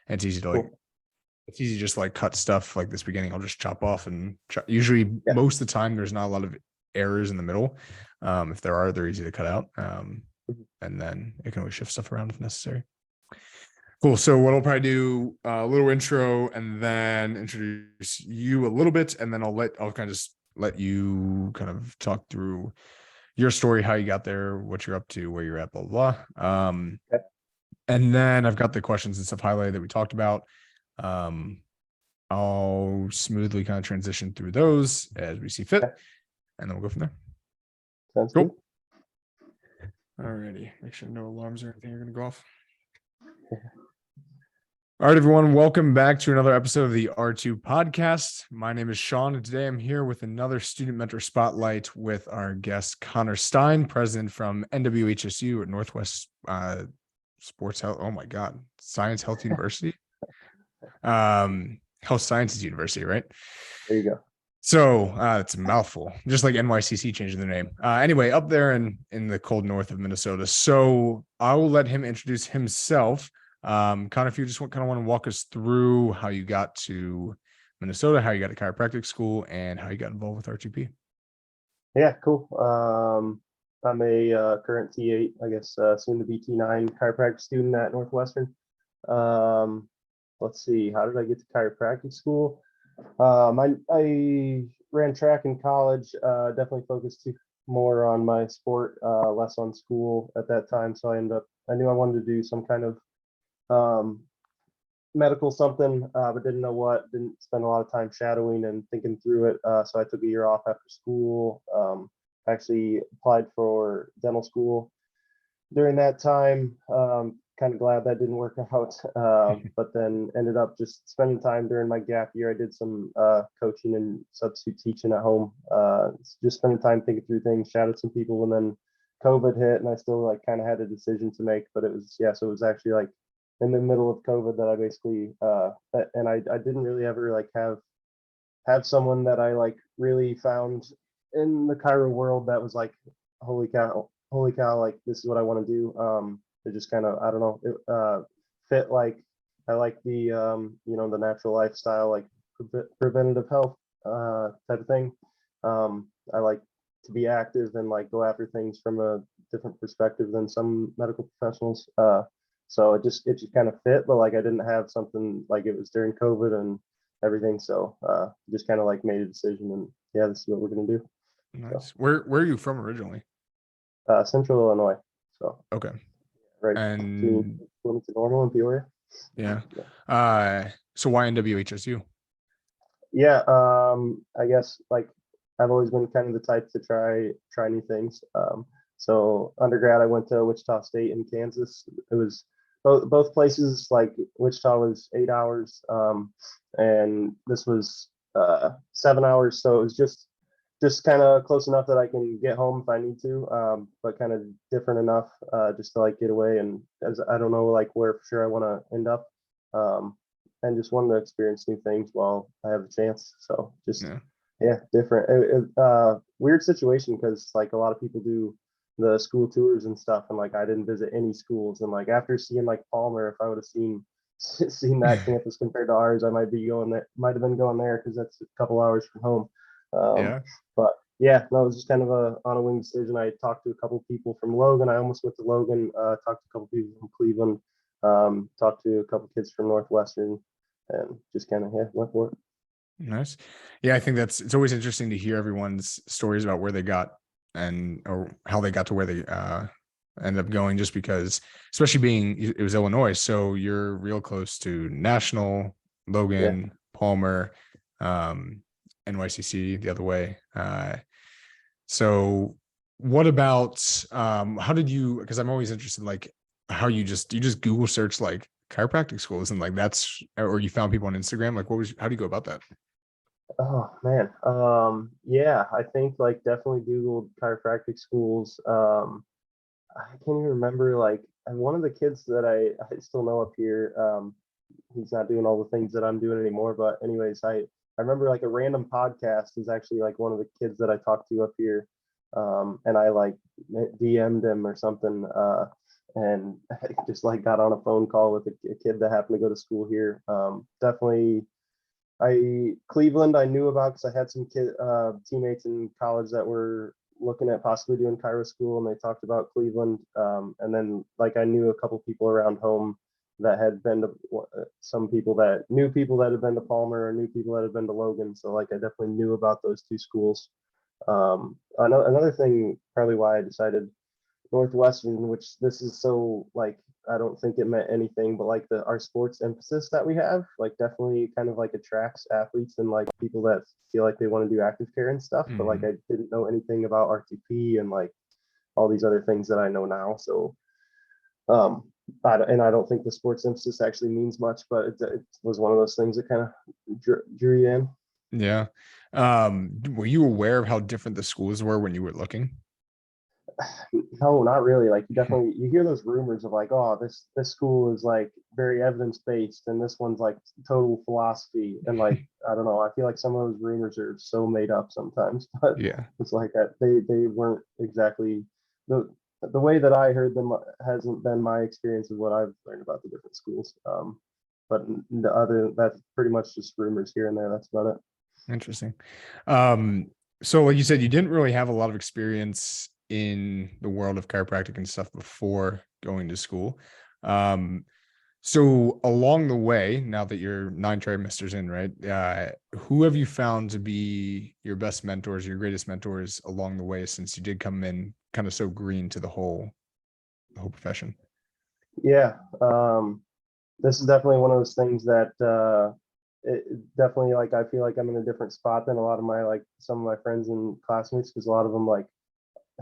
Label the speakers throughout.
Speaker 1: And it's easy to
Speaker 2: Cool.
Speaker 1: it's easy to just like cut stuff like this beginning. I'll just chop off and usually most of the time there's not a lot of errors in the middle. If there are, they're easy to cut out. And then it can always shift stuff around if necessary. Cool. So what I'll probably do a little intro and then introduce you a little bit, and then I'll kind of just let you kind of talk through your story, how you got there, what you're up to, where you're at, blah, blah, blah. And then I've got the questions and stuff highlighted that we talked about. I'll smoothly kind of transition through those as we see fit, and then we'll go from there.
Speaker 2: Sounds cool.
Speaker 1: Alrighty. Make sure no alarms or anything are going to go off. All right, everyone. Welcome back to another episode of the R2 podcast. My name is Sean, and today I'm here with another Student Mentor Spotlight with our guest, Connor Stine, president from NWHSU at Northwest Sports Health. Oh my God. Science Health University. Health Sciences University, right?
Speaker 2: There you go.
Speaker 1: So it's a mouthful, just like NYCC changing their name. Anyway, up there in the cold north of Minnesota. So I will let him introduce himself. Connor, if you just want to walk us through how you got to Minnesota, how you got to chiropractic school, and how you got involved with R2P.
Speaker 2: Yeah, cool. I'm a current T8, I guess, soon to be T9 chiropractic student at Northwestern. Let's see, how did I get to chiropractic school? I ran track in college, definitely focused more on my sport, less on school at that time. So I knew I wanted to do some kind of medical something, but didn't know what. Didn't spend a lot of time shadowing and thinking through it. So I took a year off after school. Actually applied for dental school during that time. Kind of glad that didn't work out, but then ended up just spending time during my gap year. I did some coaching and substitute teaching at home, just spending time thinking through things, shadowed some people, and then COVID hit, and I still like kind of had a decision to make. But it was so it was actually like in the middle of COVID that I basically and I didn't really ever like have someone that I like really found in the chiro world that was like holy cow, like this is what I want to do. It just kind of, I don't know, it fit. Like I like the the natural lifestyle, like preventative health type of thing. I like to be active and like go after things from a different perspective than some medical professionals. So it just kind of fit, but like I didn't have something like it was during COVID and everything. So just kind of like made a decision, and yeah, this is what we're gonna do.
Speaker 1: Nice. So, where are you from originally?
Speaker 2: Central Illinois. So
Speaker 1: okay.
Speaker 2: Right.
Speaker 1: And
Speaker 2: Wilmington Normal in Peoria.
Speaker 1: Yeah. So why NWHSU?
Speaker 2: Yeah. I guess like I've always been kind of the type to try new things. So undergrad, I went to Wichita State in Kansas. It was both places. Like Wichita was 8 hours, and this was 7 hours. So it was just kind of close enough that I can get home if I need to, but kind of different enough just to like get away. And as I don't know like where for sure I want to end up, and just wanted to experience new things while I have a chance. So just different. Weird situation because like a lot of people do the school tours and stuff, and like I didn't visit any schools. And like after seeing like Palmer, if I would have seen that campus compared to ours, I might have been going there because that's a couple hours from home. But yeah, no, it was just kind of a on a wing decision. I talked to a couple people from Logan. I almost went to Logan. Talked to a couple people from Cleveland. Talked to a couple kids from Northwestern, and just kind of went for it.
Speaker 1: Nice. Yeah, I think it's always interesting to hear everyone's stories about where they got or how they got to where they ended up going, just because, especially being it was Illinois, so you're real close to National, Logan, Palmer, NYCC the other way. So what about how did you, because I'm always interested in like how you just Google search like chiropractic schools and like or you found people on Instagram, like how do you go about that?
Speaker 2: Oh man. I think like definitely Googled chiropractic schools. I can't even remember like one of the kids that I still know up here, he's not doing all the things that I'm doing anymore, but anyways, I remember like a random podcast is actually like one of the kids that I talked to up here, and I like DM'd him or something, and I just like got on a phone call with a kid that happened to go to school here. Definitely, Cleveland I knew about because I had some teammates in college that were looking at possibly doing Cairo school, and they talked about Cleveland. And then like I knew a couple people around home that had been to some people that knew people that had been to Palmer or knew people that had been to Logan. So like I definitely knew about those two schools. Another thing, probably why I decided Northwestern, which this is so like I don't think it meant anything, but like our sports emphasis that we have, like definitely kind of like attracts athletes and like people that feel like they want to do active care and stuff. But like
Speaker 1: Mhm.
Speaker 2: I didn't know anything about RTP and like all these other things that I know now. So um and I don't think the sports emphasis actually means much, but it was one of those things that kind of drew you in.
Speaker 1: Yeah. Were you aware of how different the schools were when you were looking?
Speaker 2: No, not really. Like you definitely you hear those rumors of like, oh, this school is like very evidence based, and this one's like total philosophy. And like I don't know, I feel like some of those rumors are so made up sometimes, but
Speaker 1: Yeah.
Speaker 2: it's like that they weren't exactly the way that I heard them hasn't been my experience of what I've learned about the different schools. But the other that's pretty much just rumors here and there. That's about it.
Speaker 1: Interesting. Um, so like you said, you didn't really have a lot of experience in the world of chiropractic and stuff before going to school. Um, so along the way, now that you're 9 trimesters in, right? Who have you found to be your best mentors, your greatest mentors along the way since you did come in kind of so green to the whole profession?
Speaker 2: Yeah. This is definitely one of those things that it definitely like I feel like I'm in a different spot than a lot of my like some of my friends and classmates because a lot of them like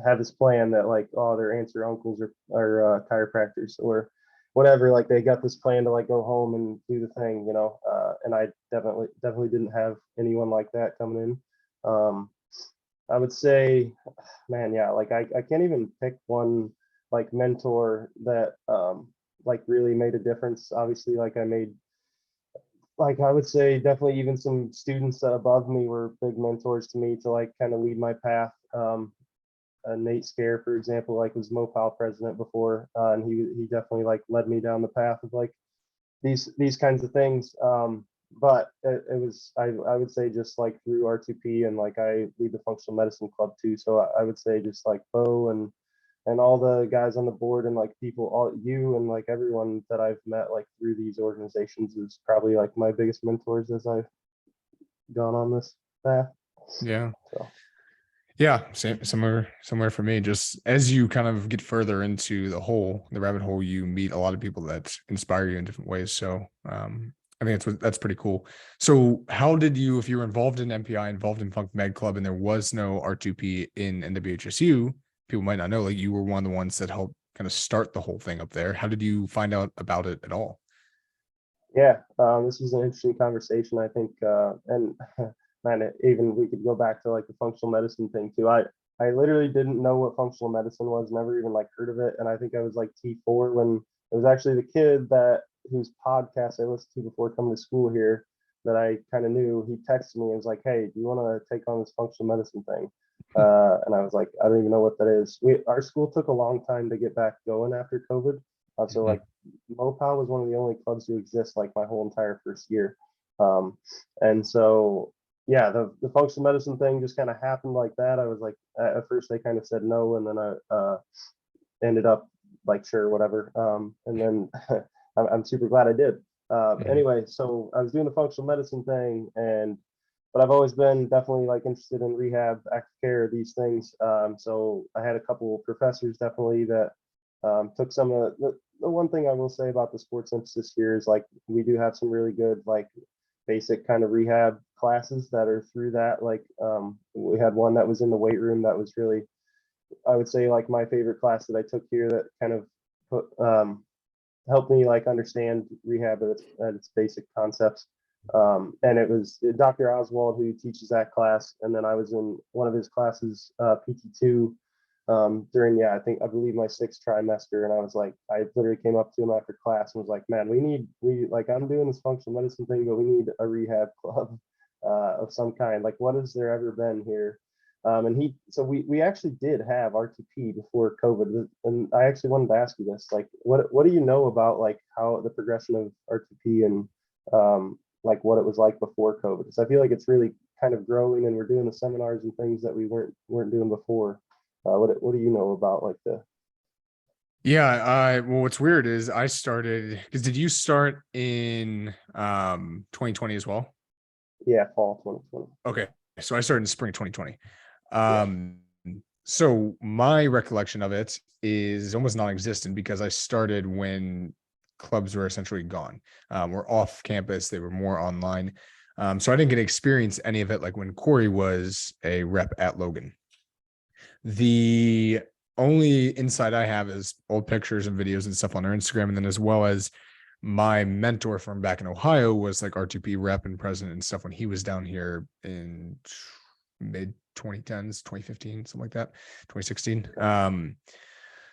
Speaker 2: have this plan that like oh their aunts or uncles are chiropractors or whatever like they got this plan to like go home and do the thing and I definitely didn't have anyone like that coming in. I would say man yeah like I can't even pick one like mentor that like really made a difference. Obviously like I made like I would say definitely even some students above me were big mentors to me to like kind of lead my path. Nate Scare, for example, like was Mopal president before, and he definitely like led me down the path of like these kinds of things. But it was I would say just like through R2P and like I lead the functional medicine club too. So I would say just like Bo and all the guys on the board and like people all you and like everyone that I've met like through these organizations is probably like my biggest mentors as I've gone on this path.
Speaker 1: Yeah.
Speaker 2: So
Speaker 1: Yeah, same, somewhere for me. Just as you kind of get further into the rabbit hole, you meet a lot of people that inspire you in different ways. So, I think that's pretty cool. So, how did you, if you were involved in MPI, involved in Funk Med Club, and there was no R2P in NWHSU, people might not know, like you were one of the ones that helped kind of start the whole thing up there. How did you find out about it at all?
Speaker 2: yeah, this was an interesting conversation, I think, and man, even we could go back to like the functional medicine thing too. I literally didn't know what functional medicine was, never even like heard of it, and I think I was like T4 when it was actually the kid that whose podcast I listened to before coming to school here that I kind of knew. He texted me and was like, "Hey, do you want to take on this functional medicine thing?" And I was like, "I don't even know what that is." Our school took a long time to get back going after COVID, so like
Speaker 1: Mhm.
Speaker 2: Mopal was one of the only clubs to exist like my whole entire first year. Um, and so, yeah, the functional medicine thing just kind of happened like that. I was like, at first they kind of said no, and then I ended up like, sure, whatever. And then I'm super glad I did.
Speaker 1: Mhm.
Speaker 2: Anyway, so I was doing the functional medicine thing, but I've always been definitely like interested in rehab, active care, these things. So I had a couple of professors definitely that took some of the one thing I will say about the sports emphasis here is like we do have some really good like basic kind of rehab classes that are through that. Like we had one that was in the weight room that was really I would say like my favorite class that I took here that kind of put helped me like understand rehab at its basic concepts. And it was Dr. Oswald who teaches that class, and then I was in one of his classes, PT2, during I believe my sixth trimester, and I was like, I literally came up to him after class and was like, man, we like I'm doing this functional medicine thing, but we need a rehab club of some kind. Like, what has there ever been here? And we actually did have RTP before COVID. And I actually wanted to ask you this, like, what do you know about like how the progression of RTP and like what it was like before COVID? Because I feel like it's really kind of growing, and we're doing the seminars and things that we weren't doing before. What do you know about like the?
Speaker 1: Yeah, I well, what's weird is I started because did you start in 2020 as well?
Speaker 2: Yeah, fall 2020.
Speaker 1: Okay. So I started in spring 2020.
Speaker 2: Yeah.
Speaker 1: Um, so my recollection of it is almost non-existent because I started when clubs were essentially gone. We're off campus, they were more online. So I didn't get to experience any of it like when Corey was a rep at Logan. The only insight I have is old pictures and videos and stuff on our Instagram, and then as well as my mentor from back in Ohio was like R2P rep and president and stuff when he was down here in mid 2010s, 2015, something like that, 2016.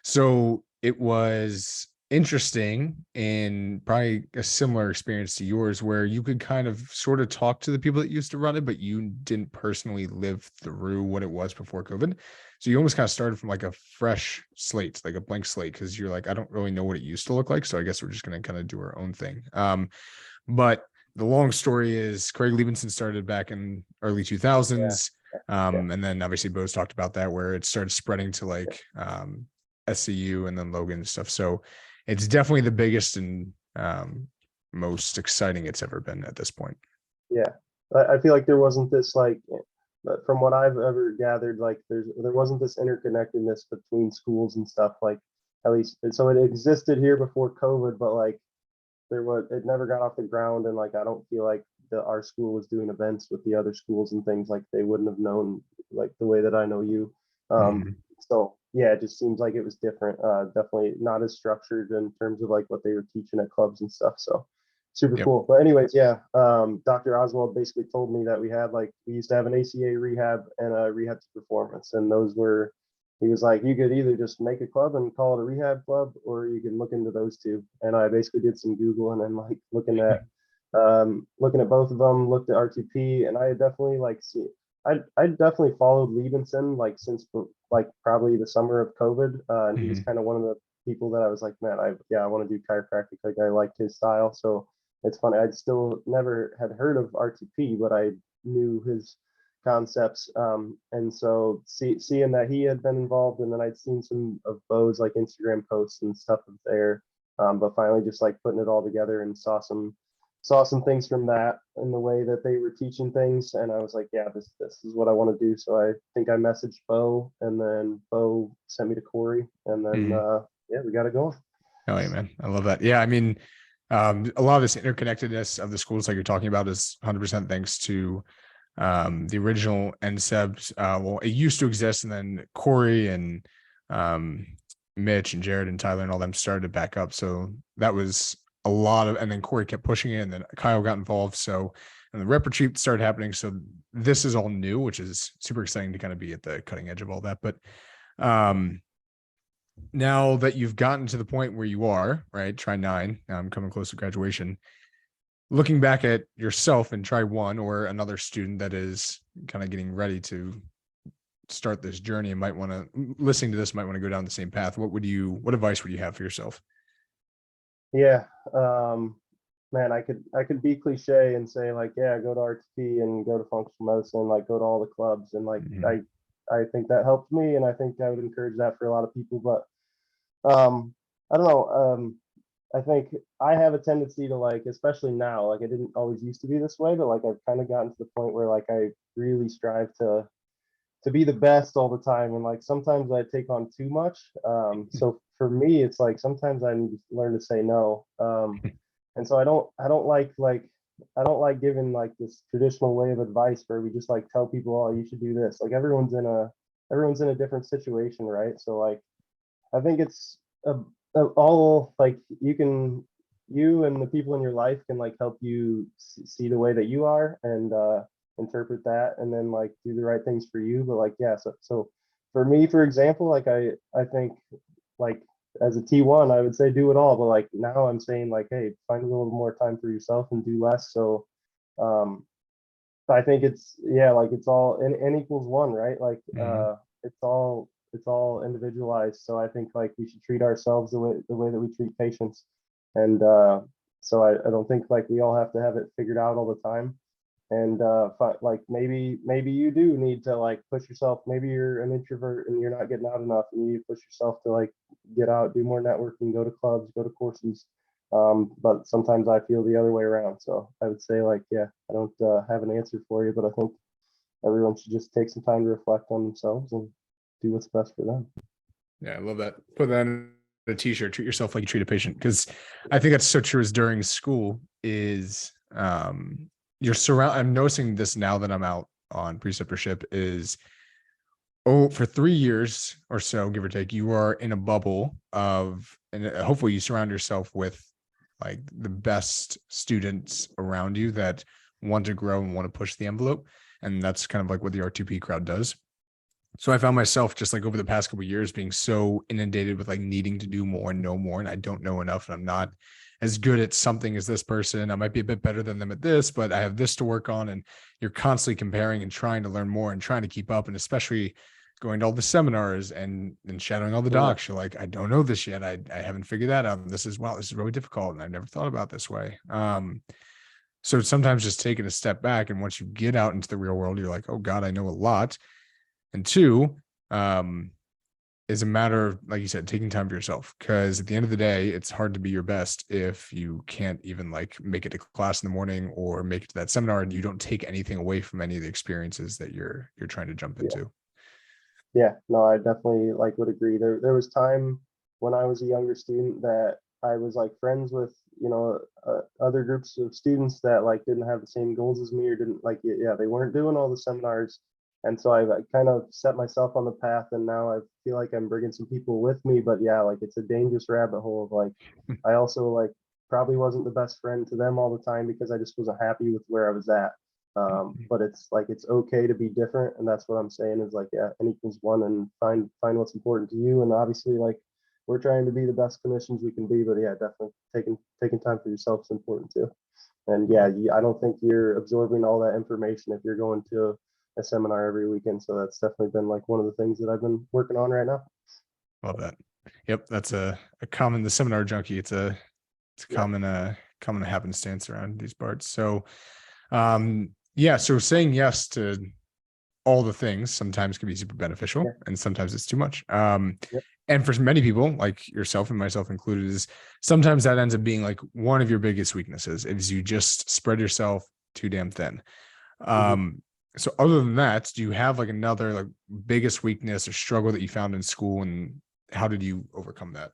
Speaker 1: So it was interesting and probably a similar experience to yours where you could kind of sort of talk to the people that used to run it, but you didn't personally live through what it was before COVID. So you almost kind of started from like a fresh slate, like a blank slate, because you're like, I don't really know what it used to look like. So I guess we're just going to kind of do our own thing. But the long story is Craig Liebenson started back in early
Speaker 2: Yeah.
Speaker 1: 2000s.
Speaker 2: Yeah.
Speaker 1: And then obviously Bo's talked about that where it started spreading to like SCU and then Logan and stuff. So it's definitely the biggest and most exciting it's ever been at this point.
Speaker 2: Yeah. I feel like there wasn't this like, but from what I've ever gathered, like there wasn't this interconnectedness between schools and stuff. Like at least, and so it existed here before COVID, but like it never got off the ground, and like I don't feel like our school was doing events with the other schools and things like they wouldn't have known like the way that I know you.
Speaker 1: Mhm.
Speaker 2: So yeah, it just seems like it was different. Definitely not as structured in terms of like what they were teaching at clubs and stuff. So super
Speaker 1: Yep.
Speaker 2: cool. But anyways, yeah, Dr. Oswald basically told me that we used to have an ACA rehab and a rehab to performance, and those were. He was like, you could either just make a club and call it a rehab club, or you can look into those two. And I basically did some Google and then like looking at both of them, looked at RTP, and I definitely like see. I definitely followed Liebenson like since like probably the summer of COVID, and he was
Speaker 1: Mhm.
Speaker 2: kind of one of the people that I was like, man, I want to do chiropractic. Like I liked his style, so it's funny. I'd still never had heard of RTP, but I knew his concepts. And so seeing that he had been involved, and then I'd seen some of Bo's like Instagram posts and stuff there. But finally, just like putting it all together and saw some things from that in the way that they were teaching things, and I was like, yeah, this is what I want to do. So I think I messaged Bo, and then Bo sent me to Corey, and then
Speaker 1: Mhm.
Speaker 2: yeah, we got it going.
Speaker 1: Oh yeah, man. I love that. Yeah. I mean, a lot of this interconnectedness of the schools like you're talking about is 100% thanks to the original NSEBs. Well, it used to exist, and then Corey and um, Mitch and Jared and Tyler and all them started to back up. So that was a lot of, and then Corey kept pushing it, and then Kyle got involved. So, and the rep retreat started happening. So this is all new, which is super exciting to kind of be at the cutting edge of all that. But now that you've gotten to the point where you are, right, try 9, coming close to graduation, looking back at yourself and try 1 or another student that is kind of getting ready to start this journey and might want to listening to this might want to go down the same path, what advice would you have for yourself?
Speaker 2: Yeah, man, I could be cliche and say like, yeah, go to RTP and go to functional medicine, like go to all the clubs, and like
Speaker 1: Mm-hmm.
Speaker 2: I think that helped me, and I think I would encourage that for a lot of people. But I don't know. I think I have a tendency to like, especially now, like I didn't always used to be this way, but like I've kind of gotten to the point where like I really strive to be the best all the time, and like sometimes I take on too much. So for me it's like sometimes I need to learn to say no. And so I don't like giving like this traditional way of advice where we just like tell people, oh, you should do this. Like everyone's in a different situation, right? So like I think it's all like you and the people in your life can like help you see the way that you are, and interpret that, and then like do the right things for you. But like yeah, so for me, for example, like I think like as a T1, I would say do it all, but like now I'm saying like, hey, find a little more time for yourself and do less. So um I think it's, yeah, like it's all n equals one, right? Like
Speaker 1: Mhm.
Speaker 2: it's all individualized. So I think like we should treat ourselves the way that we treat patients. And so I don't think like we all have to have it figured out all the time. And like maybe you do need to like push yourself. Maybe you're an introvert and you're not getting out enough, and you need to push yourself to like get out, do more networking, go to clubs, go to courses. But sometimes I feel the other way around. So I would say like, yeah, I don't have an answer for you, but I think everyone should just take some time to reflect on themselves and do what's best for them.
Speaker 1: Yeah, I love that. Put that in a t-shirt. Treat yourself like you treat a patient, because I think that's so true. Is during school is you're surround. I'm noticing this now that I'm out on preceptorship. Is for 3 years or so, give or take, you are in a bubble of, and hopefully you surround yourself with like the best students around you that want to grow and want to push the envelope. And that's kind of like what the R2P crowd does. So I found myself just like over the past couple of years being so inundated with like needing to do more and know more, and I don't know enough, and I'm not as good at something as this person. I might be a bit better than them at this, but I have this to work on. And you're constantly comparing and trying to learn more and trying to keep up. And especially going to all the seminars and shadowing all the
Speaker 2: Yeah,
Speaker 1: docs, you're like, I don't know this yet. I haven't figured that out. This is, wow, this is really difficult. And I've never thought about this way. So sometimes just taking a step back, and once you get out into the real world, you're like, oh God, I know a lot. And two, um, is a matter of, like you said, taking time for yourself. Because at the end of the day, it's hard to be your best if you can't even like make it to class in the morning or make it to that seminar, and you don't take anything away from any of the experiences that you're trying to jump
Speaker 2: yeah,
Speaker 1: into.
Speaker 2: yeah. No, I definitely like would agree. There was time when I was a younger student that I was like friends with, other groups of students that like didn't have the same goals as me or didn't like, yeah, they weren't doing all the seminars. And so I kind of set myself on the path, and now I feel like I'm bringing some people with me. But yeah, like it's a dangerous rabbit hole of like, I also like probably wasn't the best friend to them all the time because I just wasn't happy with where I was at. But it's like it's okay to be different, and that's what I'm saying is like, yeah, n equals one, and find what's important to you. And obviously, like we're trying to be the best clinicians we can be, but yeah, definitely taking time for yourself is important too. And yeah,
Speaker 1: Love,
Speaker 2: I don't think you're absorbing all that information if you're going to a seminar every weekend. So that's definitely been like one of the things that I've been working on right now.
Speaker 1: love that. Yep, that's a common, the seminar junkie. It's a
Speaker 2: Yeah,
Speaker 1: common happenstance around these parts. So yeah, so saying yes to all the things sometimes can be super beneficial,
Speaker 2: yeah,
Speaker 1: and sometimes it's too much.
Speaker 2: yep,
Speaker 1: And for many people, like yourself and myself included, is sometimes that ends up being like one of your biggest weaknesses is you just spread yourself too damn thin.
Speaker 2: hmm,
Speaker 1: Um, so other than that, do you have like another like biggest weakness or struggle that you found in school, and how did you overcome that?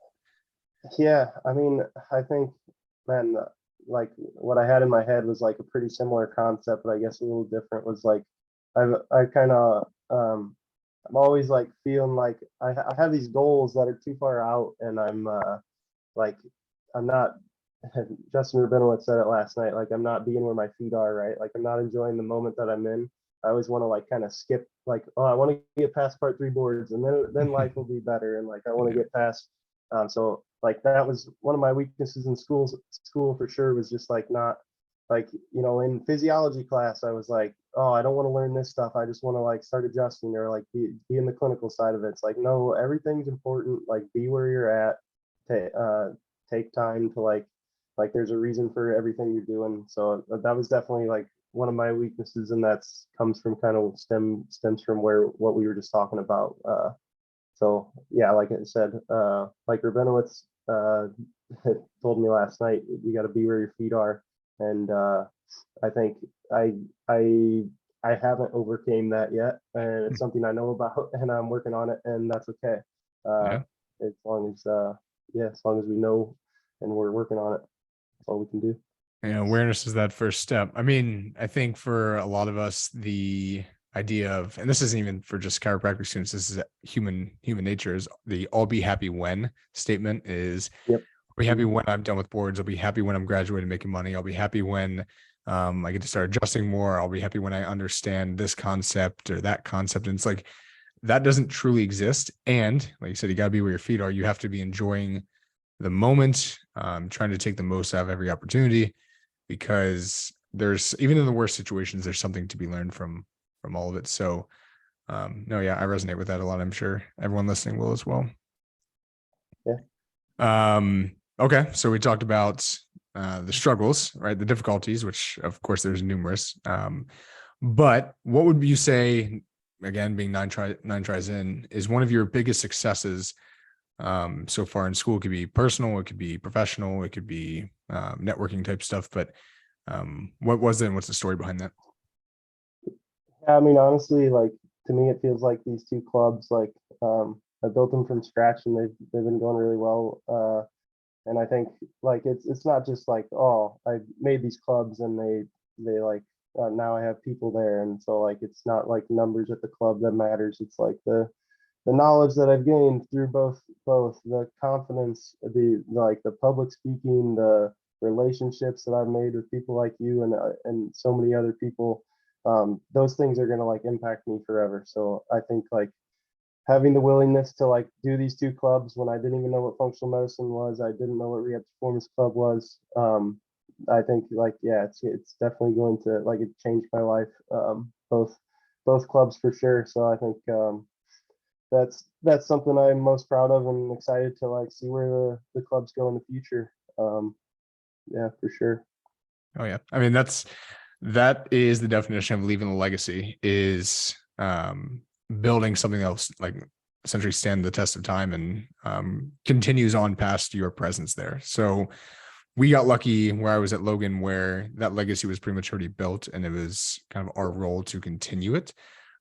Speaker 2: yeah. I mean, I think, man, like what I had in my head was like a pretty similar concept, but I guess a little different. Was like I kind of I'm always like feeling like I have these goals that are too far out, and like I'm not. Justin Rabinowitz said it last night. Like I'm not being where my feet are, right? Like I'm not enjoying the moment that I'm in. I always want to like kind of skip, like, oh, I want to get past part three boards, and then life will be better, and like I want to
Speaker 1: Yeah.
Speaker 2: get past. So like that was one of my weaknesses in school for sure, was just like not like, in physiology class I was like, oh, I don't want to learn this stuff, I just want to like start adjusting or like be in the clinical side of it. It's like, no, everything's important, like be where you're at, take time to like there's a reason for everything you're doing. So that was definitely like one of my weaknesses, and that's comes from kind of stems from where what we were just talking about. So yeah, like I said, like Rabinowitz told me last night, you got to be where your feet are. And I think I I I haven't overcame that yet, and it's something I know about, and I'm working on it, and that's okay. Uh,
Speaker 1: Yeah.
Speaker 2: as long as yeah, as long as we know and we're working on it, that's all we can do.
Speaker 1: Yeah, awareness is that first step. I mean, I think for a lot of us, the idea of, and this isn't even for just chiropractic students, this is human nature, is the "I'll be happy when" statement is,
Speaker 2: Yep.
Speaker 1: I'll be happy
Speaker 2: Mhm.
Speaker 1: when I'm done with boards. I'll be happy when I'm graduating making money. I'll be happy when I get to start adjusting more. I'll be happy when I understand this concept or that concept. And it's like that doesn't truly exist. And like you said, you got to be where your feet are. You have to be enjoying the moment, trying to take the most out of every opportunity, because there's, even in the worst situations, there's something to be learned from all of it. So no, yeah, I resonate with that a lot. I'm sure everyone listening will as well.
Speaker 2: Yeah.
Speaker 1: Okay, so we talked about the struggles, right? The difficulties, which of course there's numerous. But what would you say, again, being nine tries in, is one of your biggest successes so far in school? It could be personal, it could be professional, it could be networking type stuff. But what was it, and what's the story behind that?
Speaker 2: Yeah, I mean, honestly, like to me, it feels like these two clubs, like I built them from scratch, and they've been going really well. And I think like it's not just like, oh, I made these clubs and they like now I have people there, and so like it's not like numbers at the club that matters. It's like the knowledge that I've gained through both the confidence, the like the public speaking, the relationships that I've made with people like you and so many other people. Those things are gonna like impact me forever. So I think like having the willingness to like do these two clubs when I didn't even know what functional medicine was, I didn't know what rehab performance club was. I think like yeah, it's definitely going to like it changed my life. Both clubs for sure. So I think that's something I'm most proud of and excited to like see where the clubs go in the future. Yeah, for sure.
Speaker 1: Oh yeah, I mean that is the definition of leaving a legacy, is building something else like essentially stand the test of time and continues on past your presence there. So we got lucky where I was at Logan, where that legacy was pretty much already built, and it was kind of our role to continue it.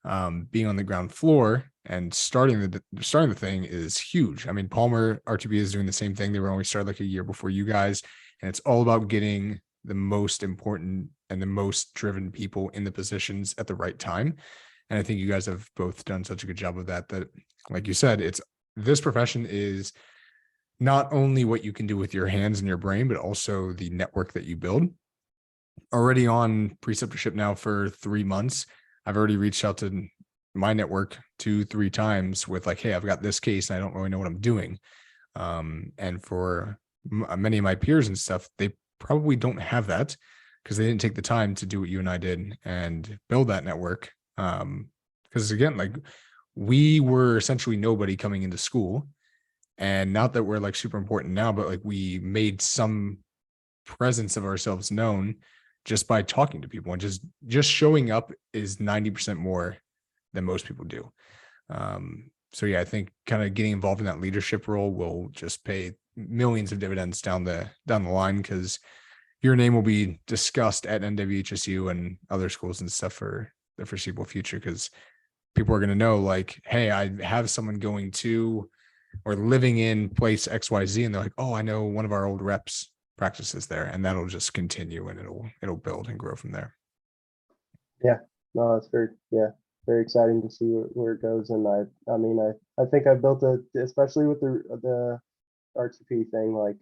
Speaker 1: Being on the ground floor and starting the thing is huge. I mean, Palmer RTB is doing the same thing. They were only started like a year before you guys, and it's all about getting the most important and the most driven people in the positions at the right time. And I think you guys have both done such a good job of that, that like you said, it's this profession is not only what you can do with your hands and your brain, but also the network that you build. Already on preceptorship now for 3 months, I've already reached out to my network 2-3 times with like, hey, I've got this case and I don't really know what I'm doing. And for many of my peers and stuff, they probably don't have that because they didn't take the time to do what you and I did and build that network. Because again, like we were essentially nobody coming into school, and not that we're like super important now, but like we made some presence of ourselves known just by talking to people, and just showing up is 90% more than most people do. So yeah, I think kind of getting involved in that leadership role will just pay millions of dividends down the line, because your name will be discussed at NWHSU and other schools and stuff for the foreseeable future, because people are going to know like, hey, I have someone going to or living in place XYZ, and they're like, oh, I know one of our old reps practices there, and that'll just continue and it'll build and grow from there.
Speaker 2: Yeah, no, that's very exciting to see where it goes. And I mean, I think I built especially with the RTP thing, like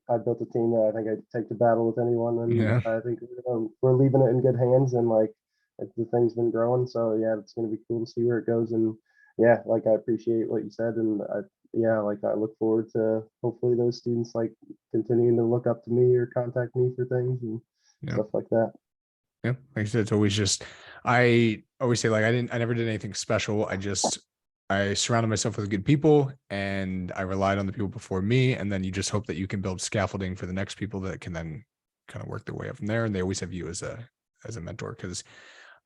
Speaker 2: I built a team that I think I'd take to battle with anyone, and
Speaker 1: Yeah.
Speaker 2: I think we're leaving it in good hands, and like the thing's been growing. So yeah, it's gonna be cool to see where it goes. And yeah, like I appreciate what you said, and yeah, like I look forward to hopefully those students like continuing to look up to me or contact me for things and
Speaker 1: Yeah.
Speaker 2: stuff like that.
Speaker 1: Yeah. Like I said, it's always just, I always say like, I never did anything special. I surrounded myself with good people, and I relied on the people before me. And then you just hope that you can build scaffolding for the next people that can then kind of work their way up from there. And they always have you as a mentor. Cause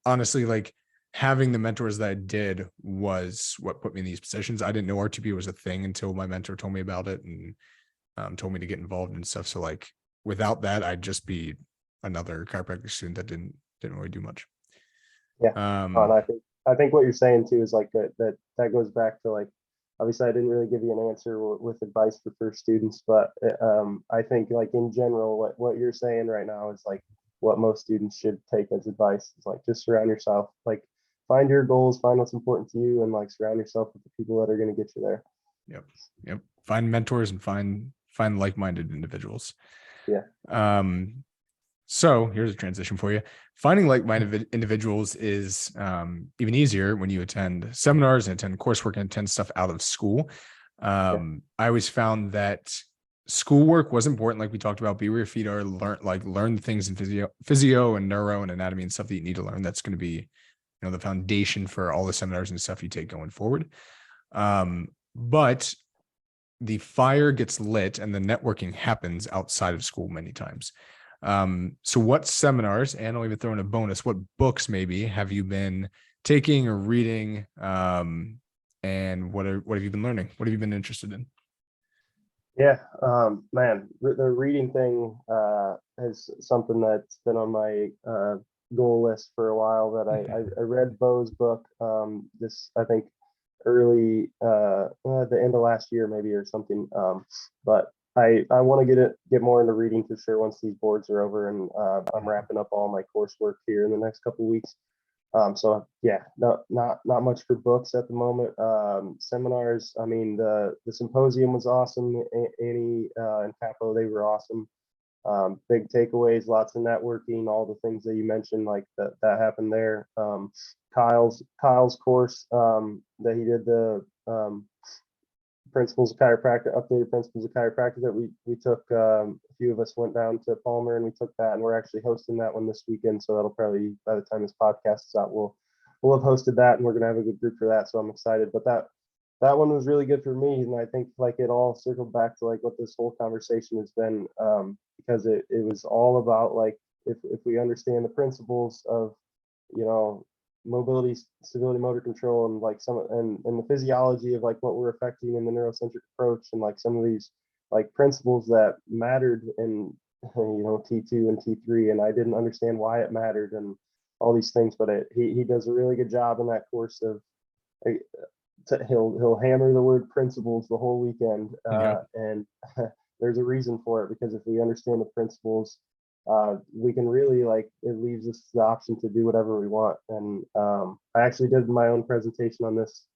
Speaker 1: honestly, like having the mentors that I did was what put me in these positions. I didn't know RTP was a thing until my mentor told me about it and told me to get involved and stuff. So like without that, I'd just be another chiropractic student that didn't really do much.
Speaker 2: Yeah. And I think what you're saying too is like that goes back to like obviously I didn't really give you an answer with advice for first students, but I think like in general what you're saying right now is like what most students should take as advice is like just surround yourself, like find your goals, find what's important to you, and like surround yourself with the people that are going to get you there.
Speaker 1: Yep. Yep. Find mentors and find like-minded individuals.
Speaker 2: Yeah.
Speaker 1: So here's a transition for you. Finding like-minded individuals is even easier when you attend seminars and attend coursework and attend stuff out of school.
Speaker 2: Yeah.
Speaker 1: I always found that schoolwork was important, like we talked about. Be where your feet are. Learn the things in physio and neuro and anatomy and stuff that you need to learn. That's going to be, the foundation for all the seminars and stuff you take going forward. But the fire gets lit and the networking happens outside of school many times. So what seminars, and I'll even throw in a bonus, what books maybe have you been taking or reading? And what have you been learning? What have you been interested in?
Speaker 2: Yeah, man, the reading thing is something that's been on my goal list for a while. That I read Bo's book this, I think, early the end of last year maybe or something. But I want to get more into reading for sure once these boards are over, and I'm wrapping up all my coursework here in the next couple of weeks. So yeah, not much for books at the moment. Seminars, I mean, the symposium was awesome. Annie and Capo, they were awesome. Big takeaways, lots of networking, all the things that you mentioned, like that happened there. Kyle's course that he did, the principles of chiropractic, updated principles of chiropractic, that we took. A few of us went down to Palmer and we took that, and we're actually hosting that one this weekend. So that'll probably, by the time this podcast is out, we'll have hosted that, and we're gonna have a good group for that. So I'm excited. But that one was really good for me, and I think like it all circled back to like what this whole conversation has been, because it was all about like if we understand the principles of, mobility, stability, motor control, and like and the physiology of like what we're affecting in the neurocentric approach, and like some of these like principles that mattered in T2 and T3, and I didn't understand why it mattered and all these things. But he does a really good job in that course of he'll hammer the word principles the whole weekend, and there's a reason for it, because if we understand the principles, we can really, like, it leaves us the option to do whatever we want. And I actually did my own presentation on this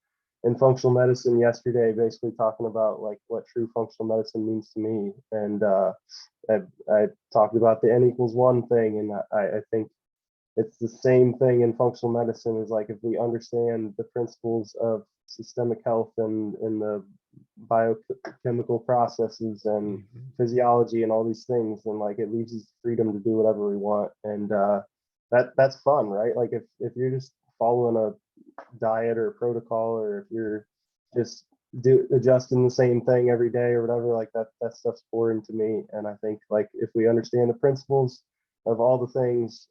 Speaker 2: in functional medicine yesterday, basically talking about like what true functional medicine means to me. And I talked about the N=1 thing, and I think it's the same thing in functional medicine. Is like if we understand the principles of systemic health and the biochemical processes and physiology and all these things, and like it leaves us freedom to do whatever we want. And that's fun, right? Like if you're just following a diet or a protocol, or if you're just adjusting the same thing every day or whatever, like that stuff's boring to me. And I think like if we understand the principles of all the things,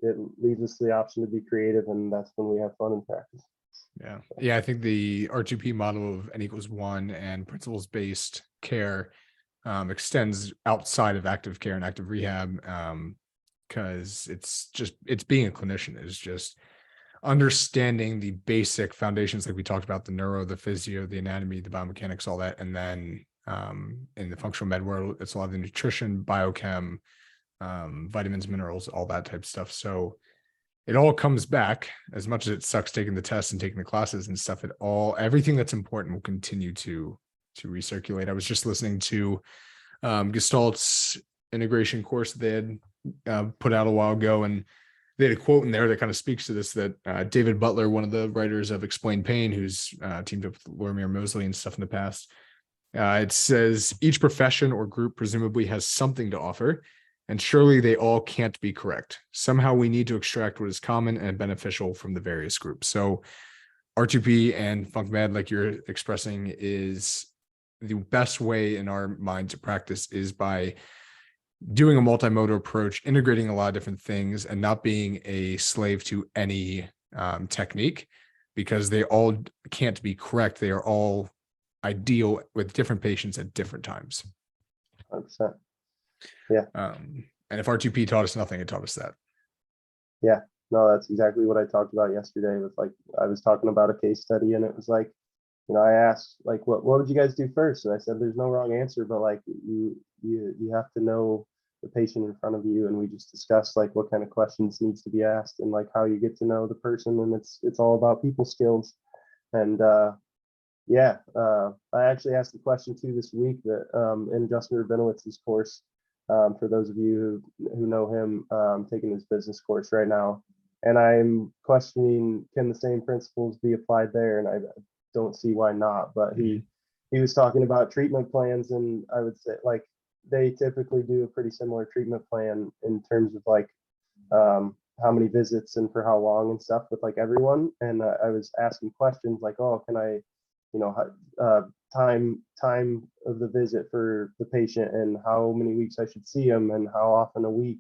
Speaker 2: it leaves us the option to be creative, and that's when we have fun in practice.
Speaker 1: Yeah. I think the R2P model of N=1 and principles-based care extends outside of active care and active rehab, because it's being a clinician is just understanding the basic foundations, like we talked about, the neuro, the physio, the anatomy, the biomechanics, all that. And then in the functional med world, it's a lot of the nutrition, biochem, vitamins, minerals, all that type of stuff. So it all comes back, as much as it sucks taking the tests and taking the classes and stuff, everything that's important will continue to recirculate. I was just listening to Gestalt's integration course they had put out a while ago, and they had a quote in there that kind of speaks to this, that David Butler, one of the writers of Explain Pain, who's teamed up with Lorimer Mosley and stuff in the past, it says each profession or group presumably has something to offer, and surely they all can't be correct. Somehow we need to extract what is common and beneficial from the various groups. So R2P and Funk Med, like you're expressing, is the best way in our mind to practice is by doing a multimodal approach, integrating a lot of different things, and not being a slave to any technique, because they all can't be correct. They are all ideal with different patients at different times.
Speaker 2: 100%. Yeah.
Speaker 1: And if R2P taught us nothing, it taught us that.
Speaker 2: Yeah, no, that's exactly what I talked about yesterday. With like, I was talking about a case study, and it was like, I asked like, what would you guys do first? And I said, there's no wrong answer, but like you have to know the patient in front of you, and we just discussed like what kind of questions needs to be asked, and like how you get to know the person, and it's all about people skills. And I actually asked the question too this week that in Justin Rabinowitz's course, for those of you who know him, taking his business course right now, and I'm questioning, can the same principles be applied there? And I don't see why not. But he he was talking about treatment plans, and I would say like they typically do a pretty similar treatment plan in terms of like how many visits and for how long and stuff with like everyone. And I was asking questions like, oh, can I, you know, time of the visit for the patient and how many weeks I should see them and how often a week,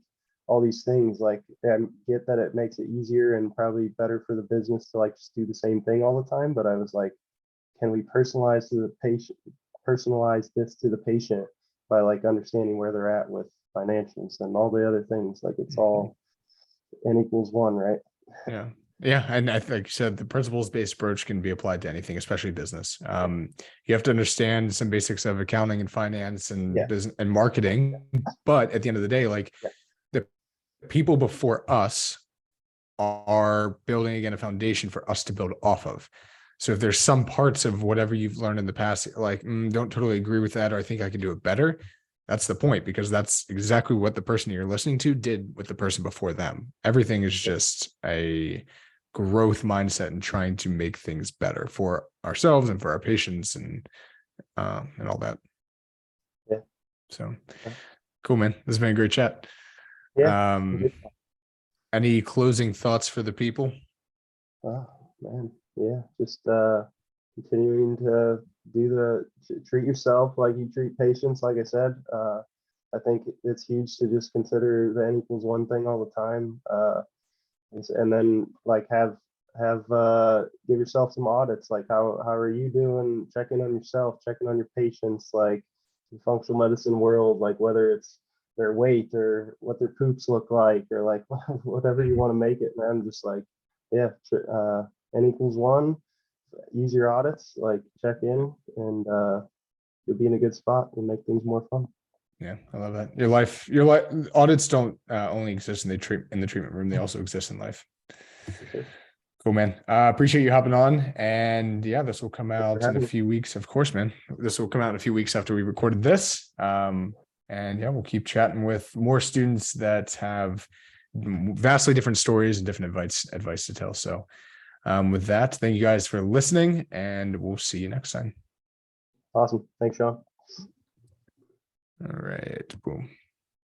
Speaker 2: all these things. Like, I get that it makes it easier and probably better for the business to like just do the same thing all the time. But I was like, can we personalize to the patient, personalize this to the patient by like understanding where they're at with financials and all the other things? Like it's all N=1, right?
Speaker 1: Yeah. Yeah. And I think, like you said, the principles-based approach can be applied to anything, especially business. You have to understand some basics of accounting and finance and business and marketing. But at the end of the day, like the people before us are building again a foundation for us to build off of. So if there's some parts of whatever you've learned in the past, like, don't totally agree with that, or I think I can do it better. That's the point, because that's exactly what the person you're listening to did with the person before them. Everything is just a growth mindset and trying to make things better for ourselves and for our patients and all that.
Speaker 2: Yeah.
Speaker 1: So cool, man. This has been a great chat.
Speaker 2: Yeah.
Speaker 1: Any closing thoughts for the people?
Speaker 2: Oh man, yeah. Just continuing to treat yourself like you treat patients. Like I said, I think it's huge to just consider the N=1 thing all the time, and then like have give yourself some audits. Like how are you doing? Checking on yourself, checking on your patients. Like the functional medicine world, like whether it's their weight or what their poops look like, or like whatever you want to make it, man. Just like N=1. Use your audits, like check in, and you'll be in a good spot and make things more fun.
Speaker 1: Yeah, I love that. Your life audits don't only exist in the treatment room; they also exist in life.
Speaker 2: Sure.
Speaker 1: Cool, man. Appreciate you hopping on. And yeah, this will come out in a few weeks. Of course, man. This will come out in a few weeks after we recorded this. And yeah, we'll keep chatting with more students that have vastly different stories and different advice to tell. So with that, thank you guys for listening, and we'll see you next time.
Speaker 2: Awesome. Thanks, Sean.
Speaker 1: All right. Boom.